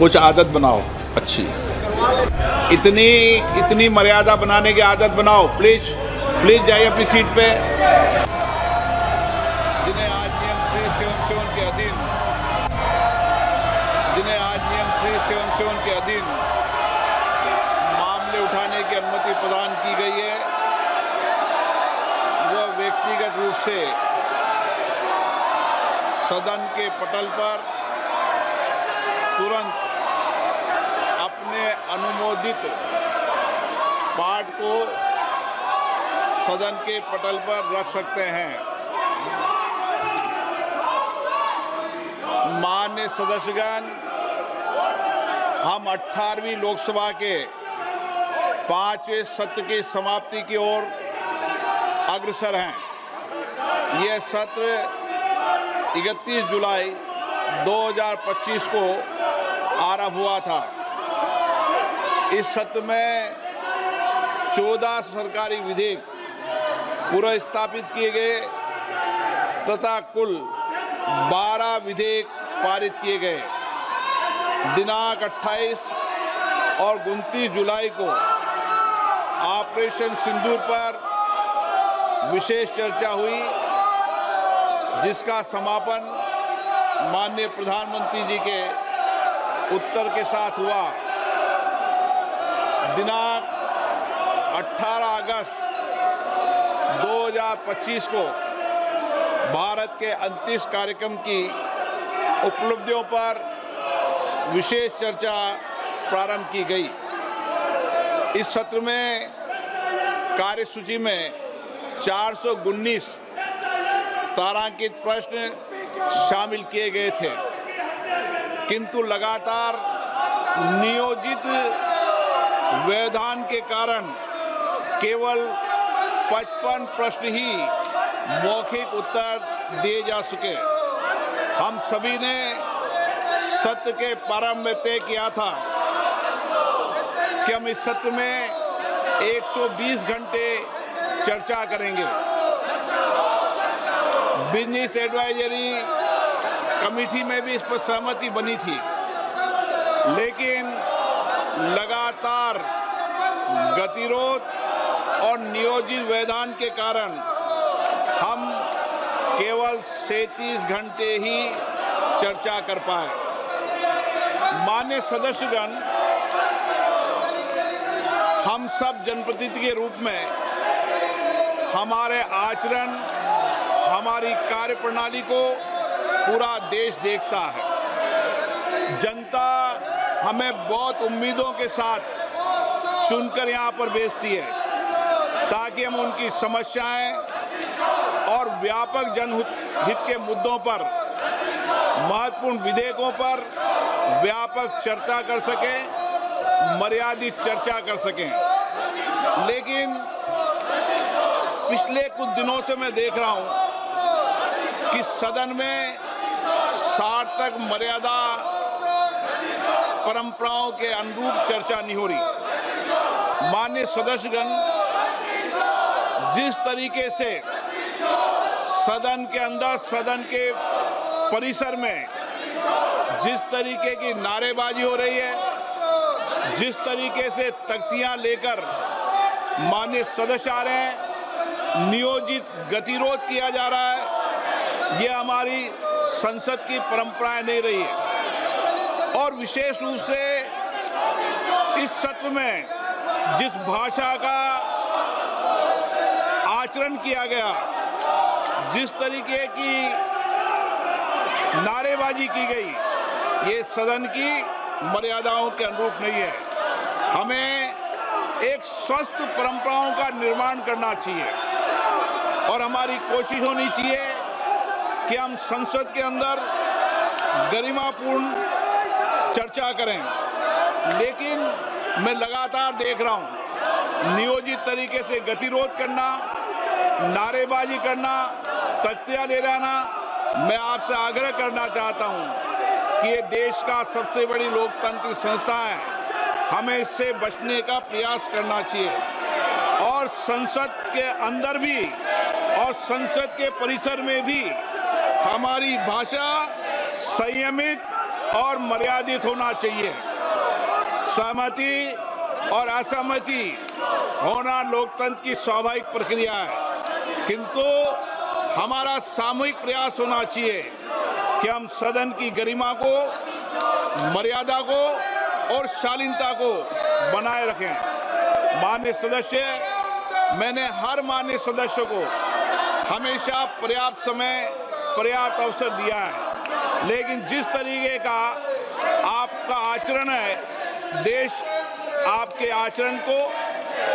कुछ आदत बनाओ अच्छी, इतनी मर्यादा बनाने की आदत बनाओ। प्लीज प्लीज जाइए अपनी सीट पे। जिन्हें आज नियम 377 के अधीन मामले उठाने की अनुमति प्रदान की गई है, वह व्यक्तिगत रूप से सदन के पटल पर तुरंत अपने अनुमोदित पाठ को सदन के पटल पर रख सकते हैं। माननीय सदस्यगण, हम 18वीं लोकसभा के 5वें सत्र की समाप्ति की ओर अग्रसर हैं। यह सत्र 31 जुलाई 2025 को आरंभ हुआ था। इस सत्र में 14 सरकारी विधेयक पुनर्स्थापित किए गए तथा कुल 12 विधेयक पारित किए गए। दिनांक 28 और 29 जुलाई को ऑपरेशन सिंदूर पर विशेष चर्चा हुई, जिसका समापन माननीय प्रधानमंत्री जी के उत्तर के साथ हुआ। दिनांक 18 अगस्त 2025 को भारत के अंतरिक्ष कार्यक्रम की उपलब्धियों पर विशेष चर्चा प्रारंभ की गई। इस सत्र में कार्यसूची में 419 तारांकित प्रश्न शामिल किए गए थे, किंतु लगातार नियोजित व्यवधान के कारण केवल 55 प्रश्न ही मौखिक उत्तर दिए जा सके। हम सभी ने सत्र के प्रारंभ में तय किया था कि हम इस सत्र में 120 घंटे चर्चा करेंगे। बिजनेस एडवाइजरी कमेटी में भी इस पर सहमति बनी थी, लेकिन लगातार गतिरोध और नियोजित व्यवधान के कारण हम केवल 37 घंटे ही चर्चा कर पाए। माननीय सदस्यगण, हम सब जनप्रतिनिधि के रूप में हमारे आचरण, हमारी कार्यप्रणाली को पूरा देश देखता है। जनता हमें बहुत उम्मीदों के साथ चुनकर यहाँ पर भेजती है, ताकि हम उनकी समस्याएं और व्यापक जनहित के मुद्दों पर, महत्वपूर्ण विधेयकों पर व्यापक चर्चा कर सकें, मर्यादित चर्चा कर सकें। लेकिन पिछले कुछ दिनों से मैं देख रहा हूं कि सदन में सार्थक मर्यादा परंपराओं के अनुरूप चर्चा नहीं हो रही। माननीय सदस्यगण, जिस तरीके से सदन के अंदर, सदन के परिसर में जिस तरीके की नारेबाजी हो रही है, जिस तरीके से तख्तियां लेकर माननीय सदस्य आ रहे हैं, नियोजित गतिरोध किया जा रहा है, ये हमारी संसद की परंपराएं नहीं रही है। और विशेष रूप से इस सत्र में जिस भाषा का आचरण किया गया, जिस तरीके की नारेबाजी की गई, ये सदन की मर्यादाओं के अनुरूप नहीं है। हमें एक स्वस्थ परंपराओं का निर्माण करना चाहिए और हमारी कोशिश होनी चाहिए कि हम संसद के अंदर गरिमापूर्ण चर्चा करें। लेकिन मैं लगातार देख रहा हूं नियोजित तरीके से गतिरोध करना, नारेबाजी करना, तख्तियां ले जाना। मैं आपसे आग्रह करना चाहता हूं कि ये देश का सबसे बड़ी लोकतांत्रिक संस्था है, हमें इससे बचने का प्रयास करना चाहिए। और संसद के अंदर भी और संसद के परिसर में भी हमारी भाषा संयमित और मर्यादित होना चाहिए। सहमति और असहमति होना लोकतंत्र की स्वाभाविक प्रक्रिया है, किंतु हमारा सामूहिक प्रयास होना चाहिए कि हम सदन की गरिमा को, मर्यादा को और शालीनता को बनाए रखें। माननीय सदस्य, मैंने हर माननीय सदस्य को हमेशा पर्याप्त समय, पर्याप्त अवसर दिया है, लेकिन जिस तरीके का आपका आचरण है, देश आपके आचरण को,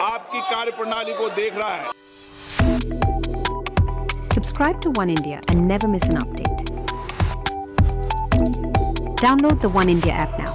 आपकी कार्यप्रणाली को देख रहा है। Subscribe to One India and never miss an update. Download the One India app now.